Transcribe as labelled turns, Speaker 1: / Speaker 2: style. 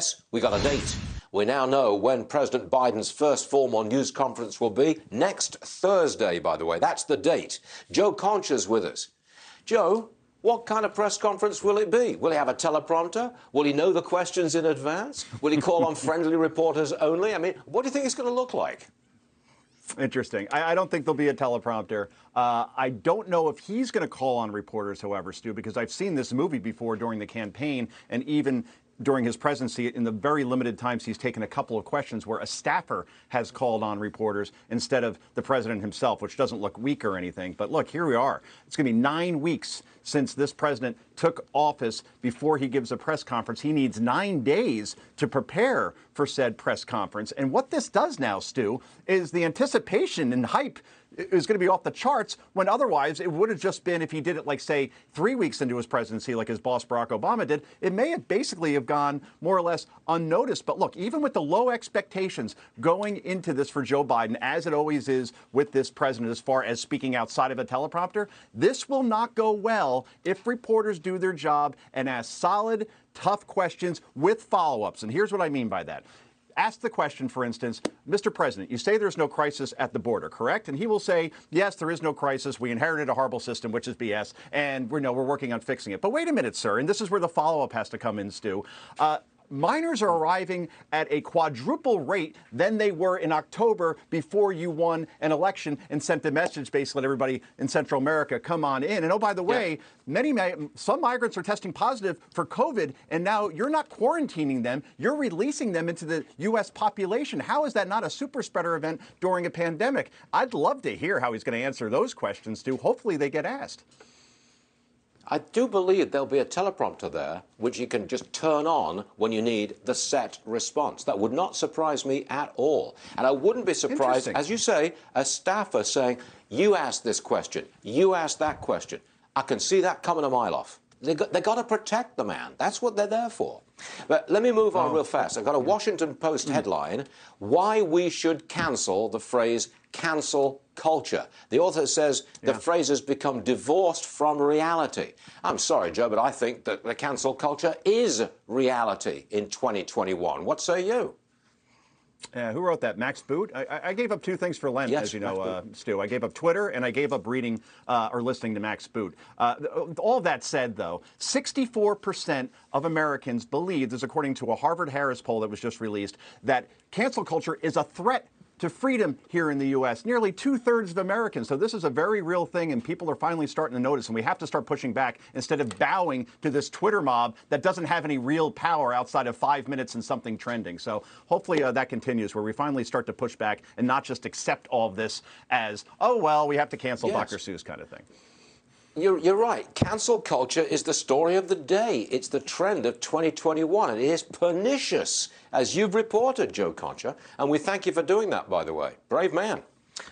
Speaker 1: Yes, we got a date. We now know when President Biden's first formal news conference will be. Next Thursday, by the way. That's the date. Joe Concha's with us. Joe, what kind of press conference will it be? Will he have a teleprompter? Will he know the questions in advance? Will he call on friendly reporters only? I mean, what do you think it's going to look like?
Speaker 2: Interesting. I don't think there'll be a teleprompter. I don't know if he's going to call on reporters, however, Stu, because I've seen this movie before during the campaign and even during his presidency, in the very limited times he's taken a couple of questions where a staffer has called on reporters instead of the president himself, which doesn't look weak or anything. But look, here we are. It's going to be 9 weeks since this president took office before he gives a press conference. He needs 9 days to prepare for said press conference. And what this does now, Stu, is the anticipation and hype is going to be off the charts when otherwise it would have just been, if he did it like, say, 3 weeks into his presidency like his boss Barack Obama did, it may have basically have gone more or less unnoticed. But look, even with the low expectations going into this for Joe Biden, as it always is with this president as far as speaking outside of a teleprompter, this will not go well if reporters do their job and ask solid, tough questions with follow-ups. And here's what I mean by that. Ask the question, for instance, Mr. President, you say there's no crisis at the border, correct? And he will say, yes, there is no crisis. We inherited a horrible system, which is BS, and we're working on fixing it. But wait a minute, sir, and this is where the follow-up has to come in, Stu. Minors are arriving at a quadruple rate than they were in October before you won an election and sent the message basically to everybody in Central America, come on in. And oh, by the way, some migrants are testing positive for COVID, and now you're not quarantining them. You're releasing them into the U.S. population. How is that not a super spreader event during a pandemic? I'd love to hear how he's going to answer those questions, Stu. Hopefully they get asked.
Speaker 1: I do believe there'll be a teleprompter there, which you can just turn on when you need the set response. That would not surprise me at all. And I wouldn't be surprised, as you say, a staffer saying, you asked this question, you asked that question. I can see that coming a mile off. They got to protect the man. That's what they're there for. But let me move on real fast. I've got a Washington Post headline, why we should cancel the phrase cancel culture. The author says the phrase has become divorced from reality. I'm sorry, Joe, but I think that the cancel culture is reality in 2021. What say you?
Speaker 2: Who wrote that? Max Boot? I gave up 2 things for Lent, as you know, Stu. I gave up Twitter and I gave up reading or listening to Max Boot. All that said, though, 64% of Americans believe, this is according to a Harvard-Harris poll that was just released, that cancel culture is a threat to freedom here in the U.S. Nearly 2/3 of Americans. So this is a very real thing, and people are finally starting to notice, and we have to start pushing back instead of bowing to this Twitter mob that doesn't have any real power outside of 5 minutes and something trending. So hopefully that continues, where we finally start to push back and not just accept all of this as, oh, well, we have to cancel Dr. Seuss kind of thing.
Speaker 1: You're right. Cancel culture is the story of the day. It's the trend of 2021. It is pernicious, as you've reported, Joe Concha. And we thank you for doing that, by the way. Brave man.